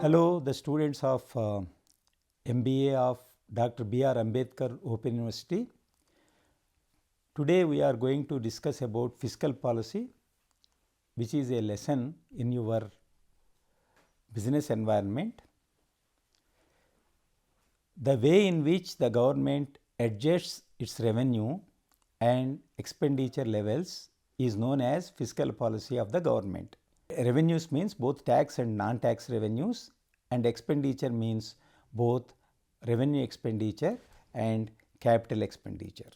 Hello, the students of MBA of Dr. B.R. Ambedkar Open University. Today we are going to discuss about fiscal policy, which is a lesson in your business environment. The way in which the government adjusts its revenue and expenditure levels is known as fiscal policy of the government. Revenues means both tax and non-tax revenues, and expenditure means both revenue expenditure and capital expenditure.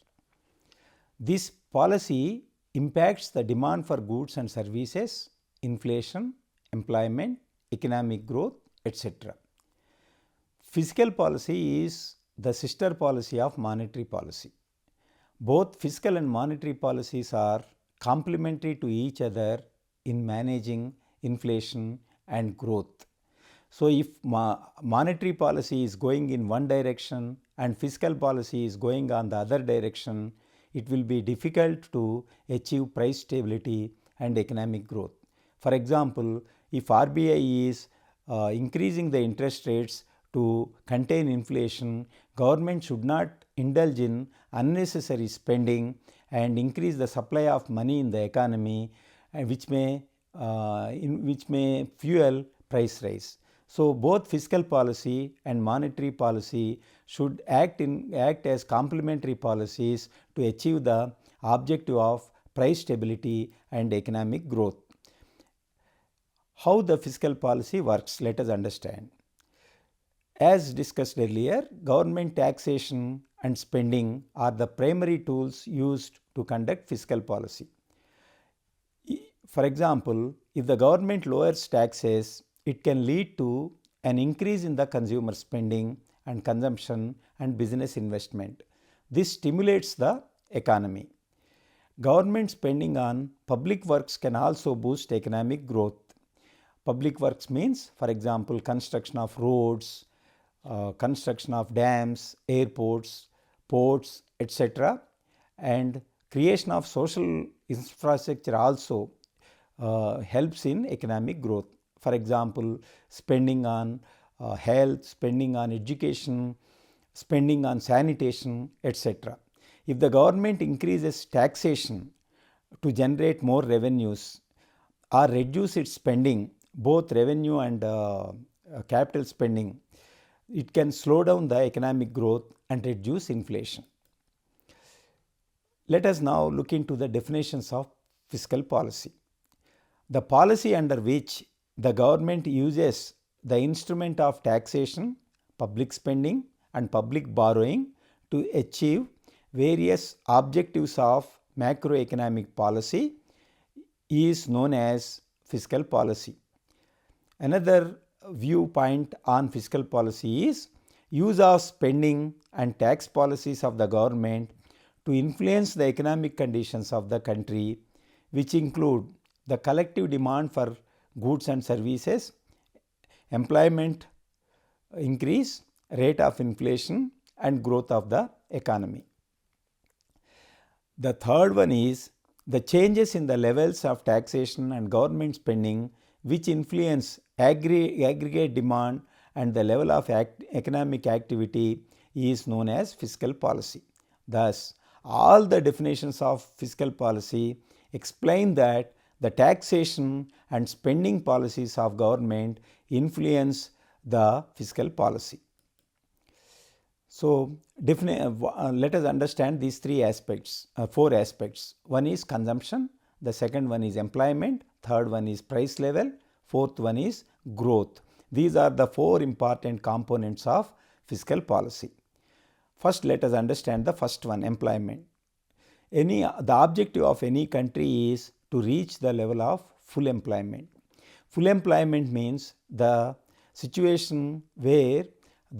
This policy impacts the demand for goods and services, inflation, employment, economic growth, etc. Fiscal policy is the sister policy of monetary policy. Both fiscal and monetary policies are complementary to each other in managing inflation and growth. So, if monetary policy is going in one direction and fiscal policy is going on the other direction, it will be difficult to achieve price stability and economic growth. For example, if RBI is increasing the interest rates to contain inflation, government should not indulge in unnecessary spending and increase the supply of money in the economy, which may fuel price rise. So, both fiscal policy and monetary policy should act as complementary policies to achieve the objective of price stability and economic growth. How the fiscal policy works, let us understand. As discussed earlier, government taxation and spending are the primary tools used to conduct fiscal policy. For example, if the government lowers taxes, it can lead to an increase in the consumer spending and consumption and business investment. This stimulates the economy. Government spending on public works can also boost economic growth. Public works means, for example, construction of roads, construction of dams, airports, ports, etc., and creation of social infrastructure also helps in economic growth. For example, spending on health, spending on education, spending on sanitation, etc. If the government increases taxation to generate more revenues or reduce its spending, both revenue and capital spending, it can slow down the economic growth and reduce inflation. Let us now look into the definitions of fiscal policy. The policy under which the government uses the instrument of taxation, public spending and public borrowing to achieve various objectives of macroeconomic policy is known as fiscal policy. Another viewpoint on fiscal policy is use of spending and tax policies of the government to influence the economic conditions of the country, which include the collective demand for goods and services, employment increase, rate of inflation and growth of the economy. The third one is the changes in the levels of taxation and government spending which influence aggregate demand and the level of economic activity is known as fiscal policy. Thus, all the definitions of fiscal policy explain that the taxation and spending policies of government influence the fiscal policy. So, let us understand these four aspects. One is consumption, the second one is employment, third one is price level, fourth one is growth. These are the four important components of fiscal policy. First, let us understand the first one, employment. The objective of any country is to reach the level of full employment. Full employment means the situation where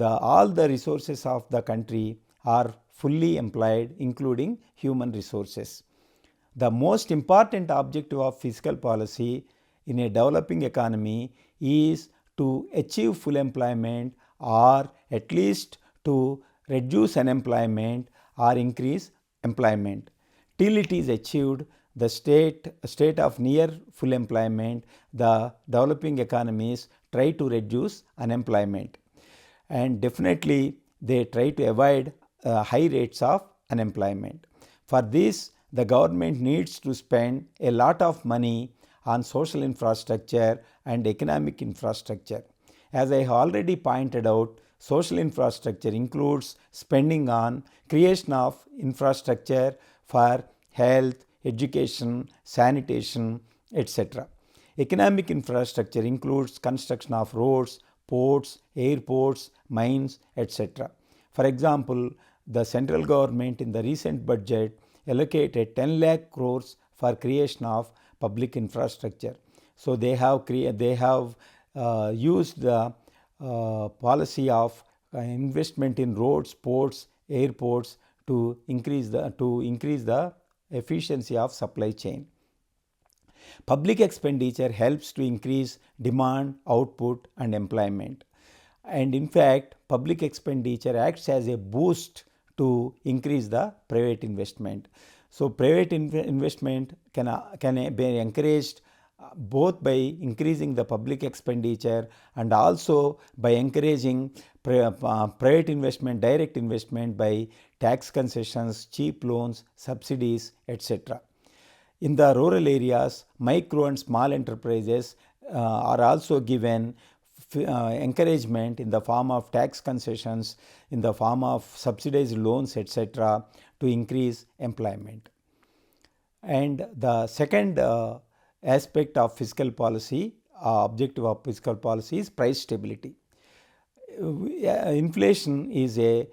all the resources of the country are fully employed, including human resources. The most important objective of fiscal policy in a developing economy is to achieve full employment or at least to reduce unemployment or increase employment. Till it is achieved, the state of near full employment, the developing economies try to reduce unemployment, and definitely they try to avoid high rates of unemployment. For this, the government needs to spend a lot of money on social infrastructure and economic infrastructure. As I have already pointed out, social infrastructure includes spending on creation of infrastructure for health, education, sanitation, etc. Economic infrastructure includes construction of roads, ports, airports, mines, etc. For example, the central government in the recent budget allocated 10 lakh crores for creation of public infrastructure. So they have used the policy of investment in roads, ports, airports to increase the efficiency of supply chain. Public expenditure helps to increase demand, output, and employment. And in fact, public expenditure acts as a boost to increase the private investment. So private investment can be encouraged both by increasing the public expenditure and also by encouraging private investment, direct investment by tax concessions, cheap loans, subsidies, etc. In the rural areas, micro and small enterprises are also given encouragement in the form of tax concessions, in the form of subsidized loans, etc., to increase employment. And the second aspect of fiscal policy, objective of fiscal policy, is price stability. Inflation is a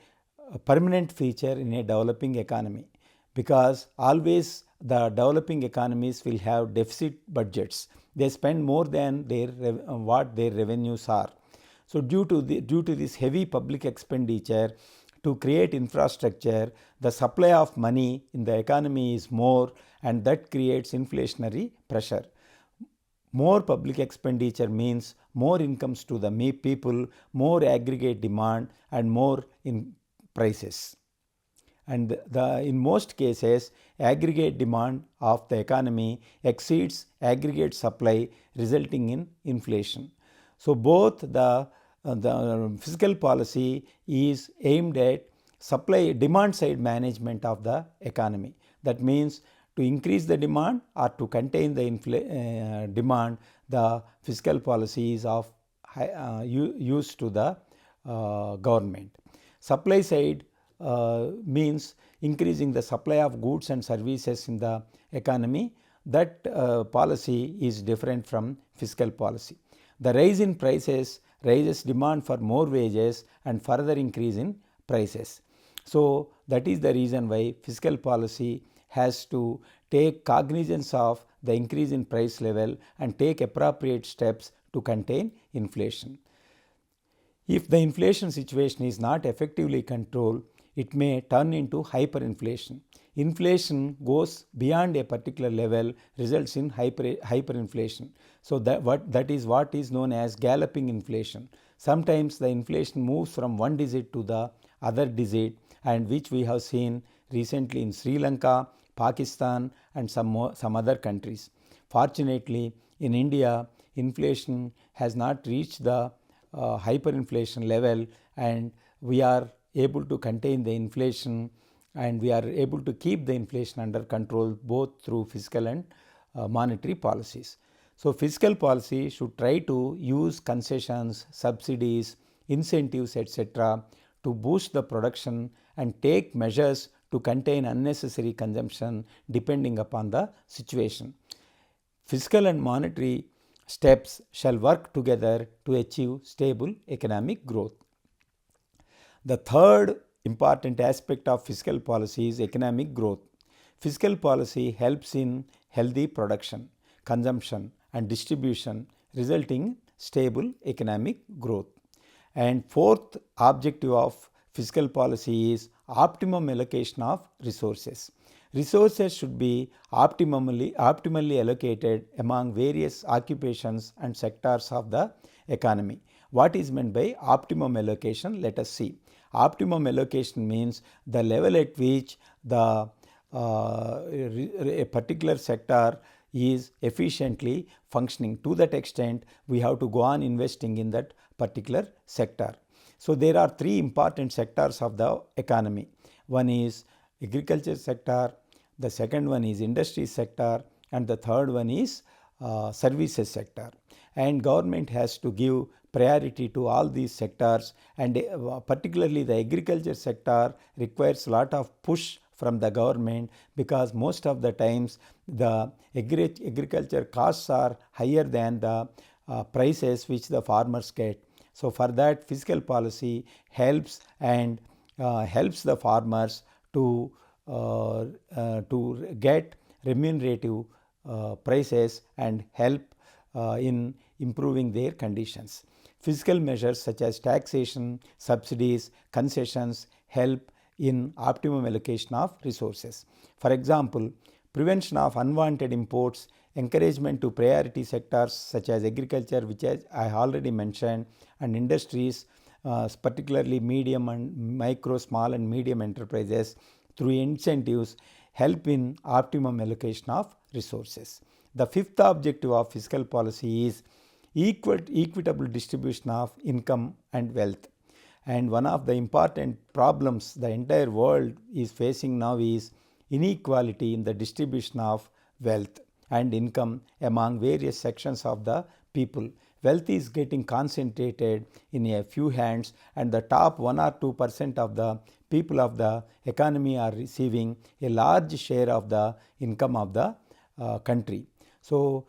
permanent feature in a developing economy, because always the developing economies will have deficit budgets. They spend more than what their revenues are. So due to this heavy public expenditure to create infrastructure, the supply of money in the economy is more, and that creates inflationary pressure. More public expenditure means more incomes to the people, more aggregate demand, and more in prices. And in most cases, aggregate demand of the economy exceeds aggregate supply, resulting in inflation. So both the fiscal policy is aimed at demand side management of the economy. That means to increase the demand or to contain the demand, the fiscal policy is used to the government. Supply side means increasing the supply of goods and services in the economy. That policy is different from fiscal policy. The rise in prices raises demand for more wages and further increase in prices. So that is the reason why fiscal policy has to take cognizance of the increase in price level and take appropriate steps to contain inflation. If the inflation situation is not effectively controlled, it may turn into hyperinflation. Inflation goes beyond a particular level, results in hyperinflation. So that is what is known as galloping inflation. Sometimes the inflation moves from one digit to the other digit, and which we have seen recently in Sri Lanka, Pakistan, and some other countries. Fortunately, in India, inflation has not reached the hyperinflation level, and we are able to contain the inflation, and we are able to keep the inflation under control both through fiscal and monetary policies. So fiscal policy should try to use concessions, subsidies, incentives, etc. to boost the production and take measures to contain unnecessary consumption depending upon the situation. Fiscal and monetary steps shall work together to achieve stable economic growth. The third important aspect of fiscal policy is economic growth. Fiscal policy helps in healthy production, consumption, and distribution, resulting in stable economic growth. And fourth objective of fiscal policy is optimum allocation of resources. Resources should be optimally allocated among various occupations and sectors of the economy. What is meant by optimum allocation? Let us see. Optimum allocation means the level at which a particular sector is efficiently functioning. To that extent, we have to go on investing in that particular sector. So there are three important sectors of the economy. One is agriculture sector, the second one is industry sector, and the third one is services sector. And government has to give priority to all these sectors, and particularly the agriculture sector requires a lot of push from the government, because most of the times the agriculture costs are higher than the prices which the farmers get. So for that, fiscal policy helps and helps the farmers to get remunerative prices and help in improving their conditions. Fiscal measures such as taxation, subsidies, concessions help in optimum allocation of resources. For example, prevention of unwanted imports, encouragement to priority sectors such as agriculture, which I already mentioned, and industries, particularly medium and micro, small and medium enterprises, through incentives help in optimum allocation of resources. The fifth objective of fiscal policy is equitable distribution of income and wealth. And one of the important problems the entire world is facing now is inequality in the distribution of wealth and income among various sections of the people. Wealth is getting concentrated in a few hands, and the top 1 or 2% of the people of the economy are receiving a large share of the income of the country. So,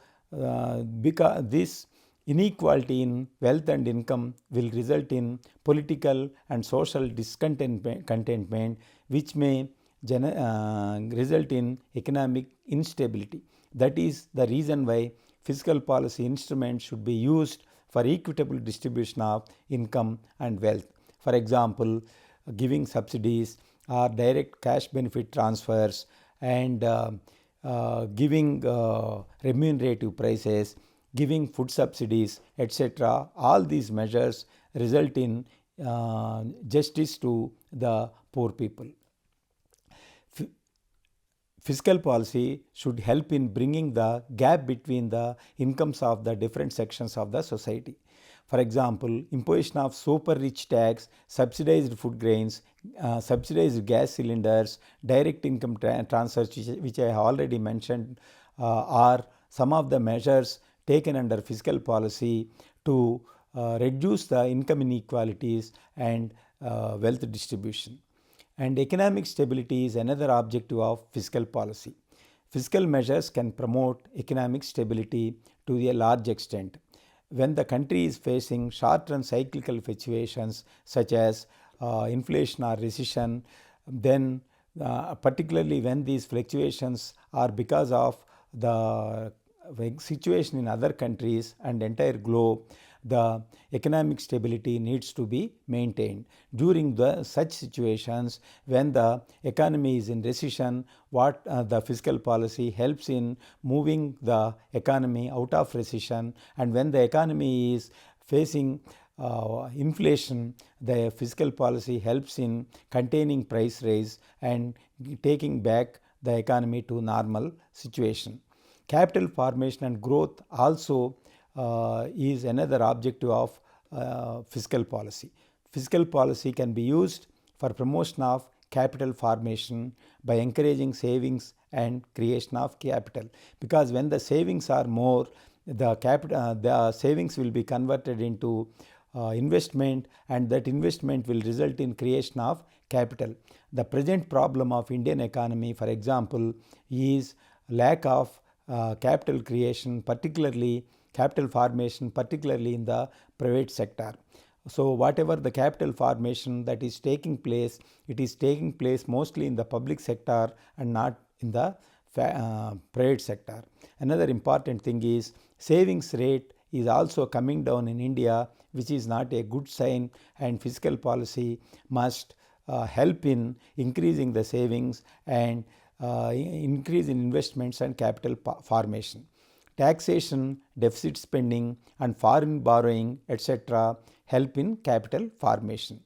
because this inequality in wealth and income will result in political and social discontentment, which may result in economic instability. That is the reason why fiscal policy instruments should be used for equitable distribution of income and wealth. For example, giving subsidies or direct cash benefit transfers, and giving remunerative prices, giving food subsidies, etc. All these measures result in justice to the poor people. Fiscal policy should help in bringing the gap between the incomes of the different sections of the society. For example, imposition of super rich tax, subsidized food grains, subsidized gas cylinders, direct income transfers, which I have already mentioned, are some of the measures taken under fiscal policy to reduce the income inequalities and wealth distribution. And economic stability is another objective of fiscal policy. Fiscal measures can promote economic stability to a large extent. When the country is facing short-run cyclical fluctuations such as inflation or recession, then particularly when these fluctuations are because of the situation in other countries and entire globe, the economic stability needs to be maintained. During such situations, when the economy is in recession, what the fiscal policy helps in moving the economy out of recession, and when the economy is facing inflation, the fiscal policy helps in containing price rise and taking back the economy to normal situation. Capital formation and growth also is another objective of fiscal policy. Fiscal policy can be used for promotion of capital formation by encouraging savings and creation of capital, because when the savings are more, the savings will be converted into investment, and that investment will result in creation of capital. The present problem of Indian economy, for example, is lack of capital creation, particularly capital formation, particularly in the private sector. So whatever the capital formation that is taking place, it is taking place mostly in the public sector and not in the private sector. Another important thing is savings rate is also coming down in India, which is not a good sign, and fiscal policy must help in increasing the savings and increase in investments and capital formation. Taxation, deficit spending and foreign borrowing, etc. help in capital formation.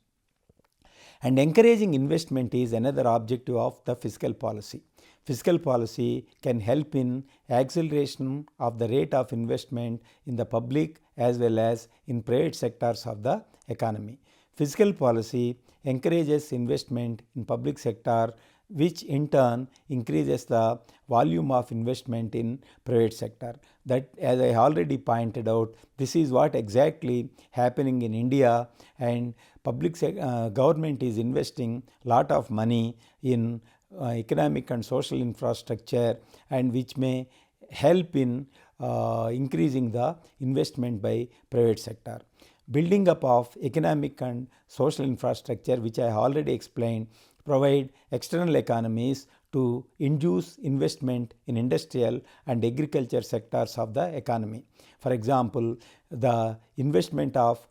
And encouraging investment is another objective of the fiscal policy. Fiscal policy can help in acceleration of the rate of investment in the public as well as in private sectors of the economy. Fiscal policy encourages investment in public sector, which in turn increases the volume of investment in private sector. That, as I already pointed out, this is what exactly happening in India, and government is investing lot of money in economic and social infrastructure, and which may help in increasing the investment by private sector. Building up of economic and social infrastructure, which I already explained, provide external economies to induce investment in industrial and agriculture sectors of the economy. For example, the investment of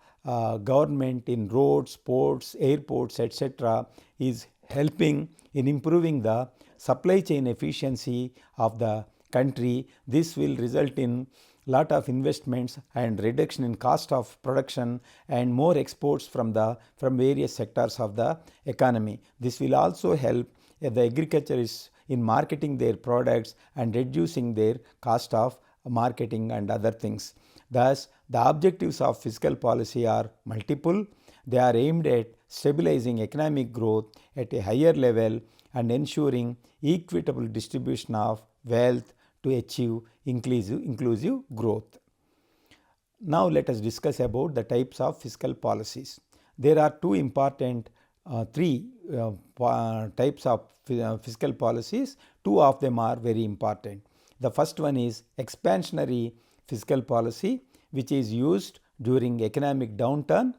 government in roads, ports, airports, etc. is helping in improving the supply chain efficiency of the country. This will result in lot of investments and reduction in cost of production and more exports from various sectors of the economy. This will also help the agriculturists in marketing their products and reducing their cost of marketing and other things. Thus, the objectives of fiscal policy are multiple. They are aimed at stabilizing economic growth at a higher level and ensuring equitable distribution of wealth to achieve inclusive growth. Now let us discuss about the types of fiscal policies. There are three types of fiscal policies. Two of them are very important. The first one is expansionary fiscal policy, which is used during economic downturn,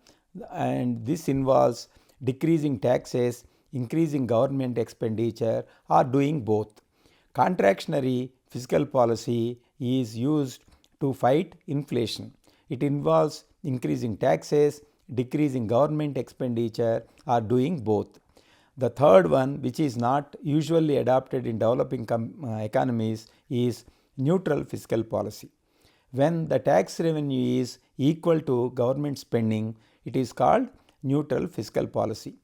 and this involves decreasing taxes, increasing government expenditure, or doing both. Contractionary fiscal policy is used to fight inflation. It involves increasing taxes, decreasing government expenditure, or doing both. The third one, which is not usually adopted in developing economies, is neutral fiscal policy. When the tax revenue is equal to government spending, it is called neutral fiscal policy.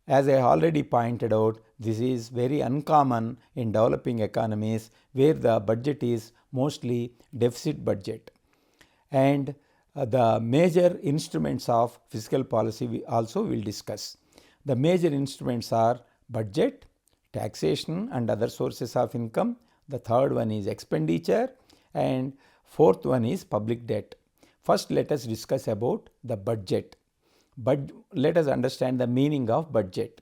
As I already pointed out, this is very uncommon in developing economies where the budget is mostly deficit budget. And the major instruments of fiscal policy we also will discuss. The major instruments are budget, taxation and other sources of income. The third one is expenditure, and fourth one is public debt. First, let us discuss about the budget. But let us understand the meaning of budget.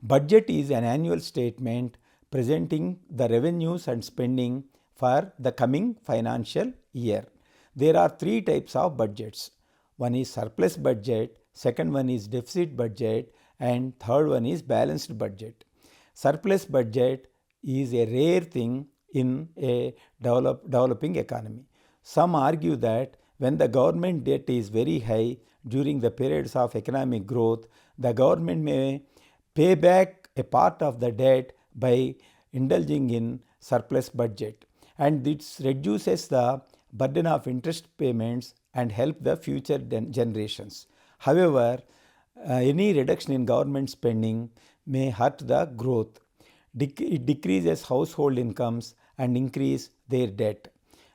Budget is an annual statement presenting the revenues and spending for the coming financial year. There are three types of budgets. One is surplus budget, second one is deficit budget, and third one is balanced budget. Surplus budget is a rare thing in a developing economy. Some argue that when the government debt is very high during the periods of economic growth, the government may pay back a part of the debt by indulging in surplus budget, and this reduces the burden of interest payments and help the future generations. However, any reduction in government spending may hurt the growth. It decreases household incomes and increase their debt,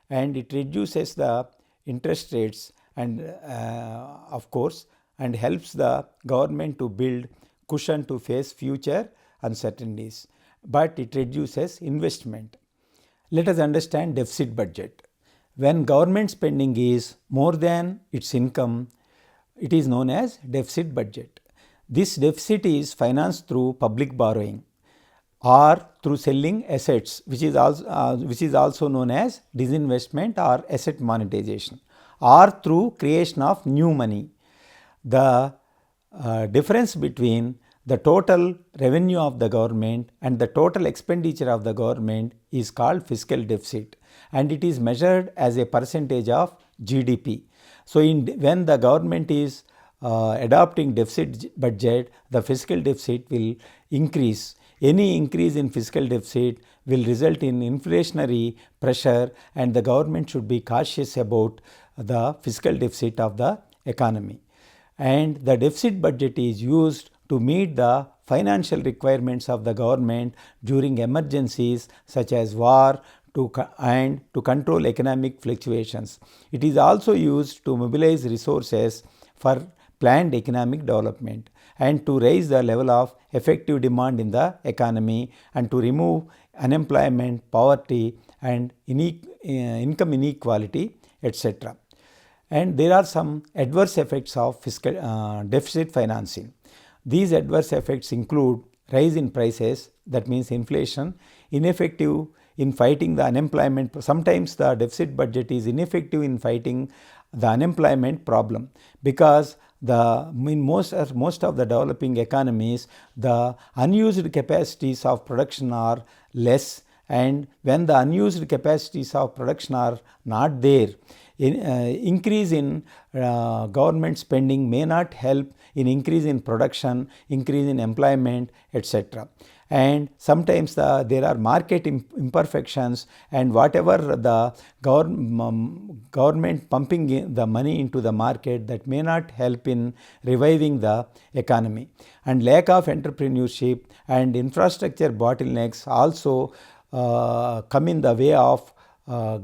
and it reduces the interest rates and of course, and helps the government to build cushion to face future uncertainties, but it reduces investment. Let us understand deficit budget. When government spending is more than its income, it is known as deficit budget. This deficit is financed through public borrowing or through selling assets, which is also known as disinvestment or asset monetization, or through creation of new money. The difference between the total revenue of the government and the total expenditure of the government is called fiscal deficit, and it is measured as a percentage of GDP. So, when the government is adopting deficit budget, the fiscal deficit will increase. Any increase in fiscal deficit will result in inflationary pressure, and the government should be cautious about the fiscal deficit of the economy. And the deficit budget is used to meet the financial requirements of the government during emergencies such as war and to control economic fluctuations. It is also used to mobilize resources for planned economic development and to raise the level of effective demand in the economy and to remove unemployment, poverty and income inequality, etc. And there are some adverse effects of fiscal deficit financing. These adverse effects include rise in prices, that means inflation, ineffective in fighting the unemployment. Sometimes the deficit budget is ineffective in fighting the unemployment problem because in most of the developing economies, the unused capacities of production are less, and when the unused capacities of production are not there, increase in government spending may not help in increase in production, increase in employment, etc. And sometimes there are market imperfections, and whatever the government pumping the money into the market, that may not help in reviving the economy. And lack of entrepreneurship and infrastructure bottlenecks also come in the way of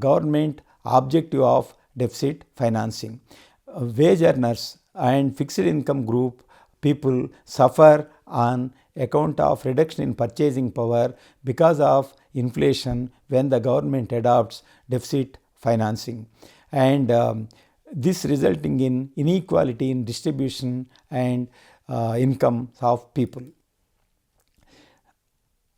government objective of deficit financing. Wage earners and fixed income group people suffer on account of reduction in purchasing power because of inflation when the government adopts deficit financing, and this resulting in inequality in distribution and income of people.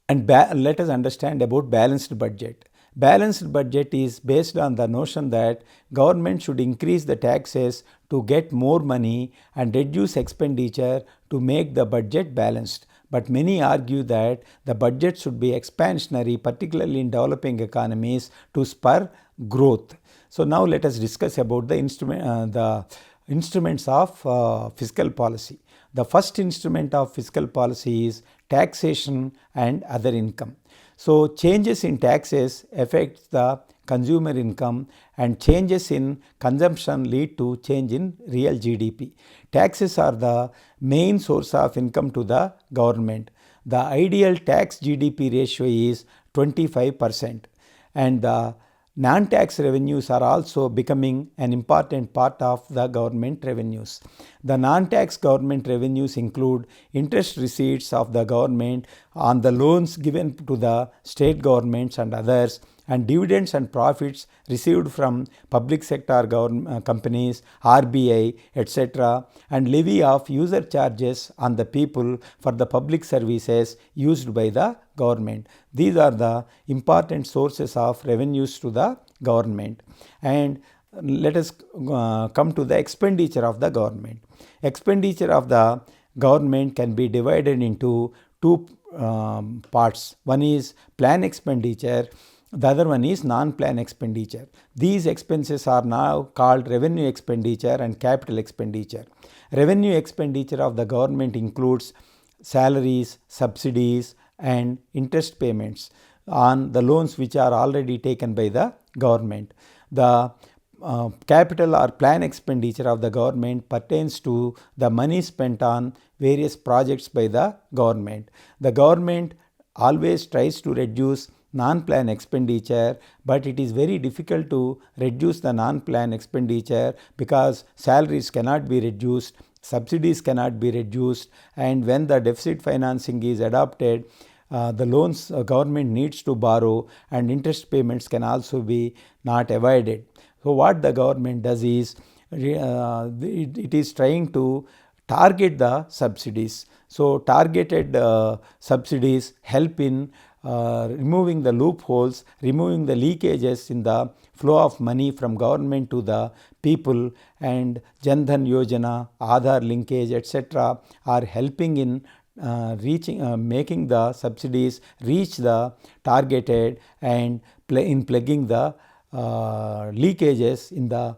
And let us understand about balanced budget. Balanced budget is based on the notion that government should increase the taxes to get more money and reduce expenditure to make the budget balanced. But many argue that the budget should be expansionary, particularly in developing economies, to spur growth. So now let us discuss about the instruments of fiscal policy. The first instrument of fiscal policy is taxation and other income. So changes in taxes affect the consumer income, and changes in consumption lead to change in real GDP. Taxes are the main source of income to the government. The ideal tax GDP ratio is 25%, and the non-tax revenues are also becoming an important part of the government revenues. The non-tax government revenues include interest receipts of the government on the loans given to the state governments and others, and dividends and profits received from public sector companies, RBI, etc., and levy of user charges on the people for the public services used by the government. These are the important sources of revenues to the government. And let us come to the expenditure of the government. Expenditure of the government can be divided into two parts. One is plan expenditure, the other one is non-plan expenditure. These expenses are now called revenue expenditure and capital expenditure. Revenue expenditure of the government includes salaries, subsidies, and interest payments on the loans which are already taken by the government. The capital or plan expenditure of the government pertains to the money spent on various projects by the government. The government always tries to reduce non-plan expenditure, but it is very difficult to reduce the non-plan expenditure because salaries cannot be reduced, subsidies cannot be reduced, and when the deficit financing is adopted, the loans government needs to borrow, and interest payments can also be not avoided. So what the government does is it is trying to target the subsidies. So targeted subsidies help in removing the loopholes, removing the leakages in the flow of money from government to the people, and Jan Dhan Yojana, Aadhaar linkage, etc. are helping in making the subsidies reach the targeted and in plugging the leakages in the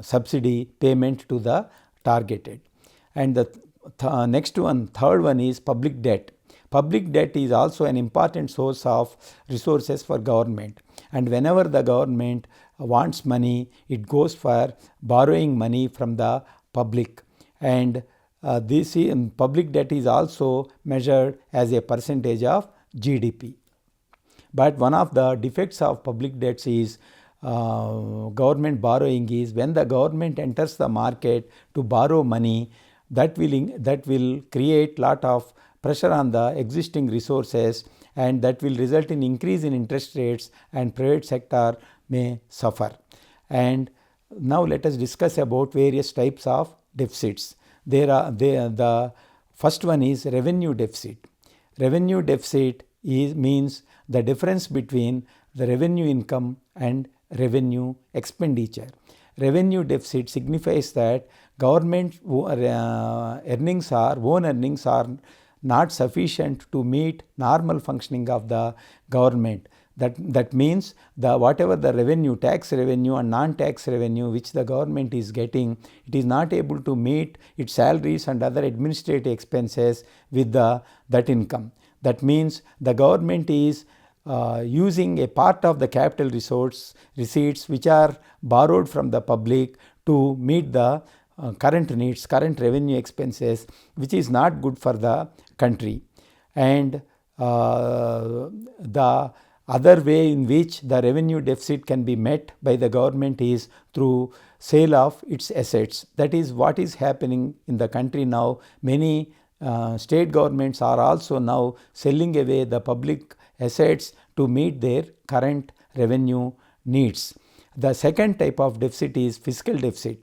subsidy payment to the targeted. And the next one, third one is public debt. Public debt is also an important source of resources for government, and whenever the government wants money, it goes for borrowing money from the public, and this public debt is also measured as a percentage of GDP. But one of the defects of public debts is government borrowing is when the government enters the market to borrow money, that will create lot of pressure on the existing resources, and that will result in increase in interest rates, and private sector may suffer. And now let us discuss about various types of deficits. The first one is revenue deficit. Revenue deficit means the difference between the revenue income and revenue expenditure. Revenue deficit signifies that government earnings are not sufficient to meet normal functioning of the government. That means whatever the revenue, tax revenue and non-tax revenue which the government is getting, it is not able to meet its salaries and other administrative expenses with that income. That means the government is using a part of the capital receipts which are borrowed from the public to meet the current needs, current revenue expenses, which is not good for the country. And the other way in which the revenue deficit can be met by the government is through sale of its assets. That is what is happening in the country now. Many state governments are also now selling away the public assets to meet their current revenue needs. The second type of deficit is fiscal deficit.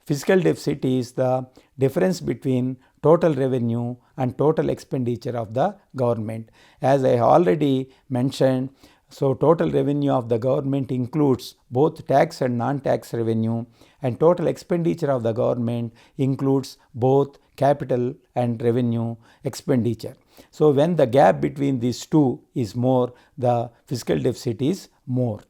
Fiscal deficit is the difference between total revenue and total expenditure of the government. As I already mentioned, so total revenue of the government includes both tax and non-tax revenue, and total expenditure of the government includes both capital and revenue expenditure. So when the gap between these two is more, the fiscal deficit is more.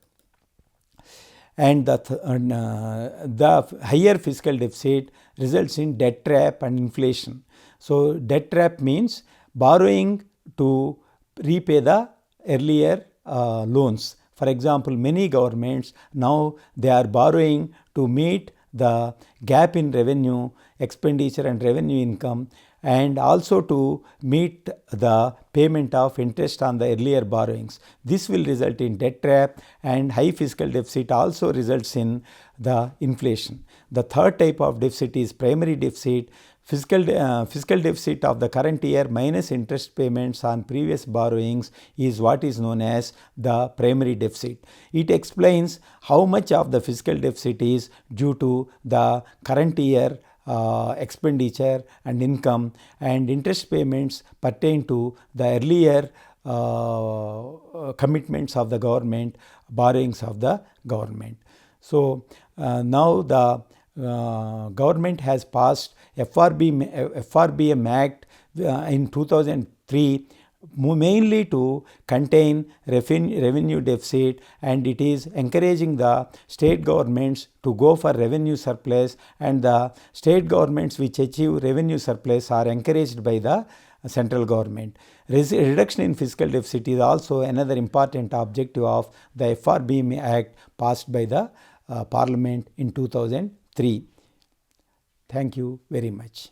And the higher fiscal deficit results in debt trap and inflation. So debt trap means borrowing to repay the earlier loans. For example, many governments now they are borrowing to meet the gap in revenue expenditure and revenue income, and also to meet the payment of interest on the earlier borrowings. This will result in debt trap, and high fiscal deficit also results in the inflation. The third type of deficit is primary deficit. Fiscal deficit of the current year minus interest payments on previous borrowings is what is known as the primary deficit. It explains how much of the fiscal deficit is due to the current year expenditure and income, and interest payments pertain to the earlier commitments of the government, borrowings of the government. So now the government has passed FRBM Act in 2003 mainly to contain revenue deficit, and it is encouraging the state governments to go for revenue surplus, and the state governments which achieve revenue surplus are encouraged by the central government. Reduction in fiscal deficit is also another important objective of the FRBM Act passed by the Parliament in 2003. Thank you very much.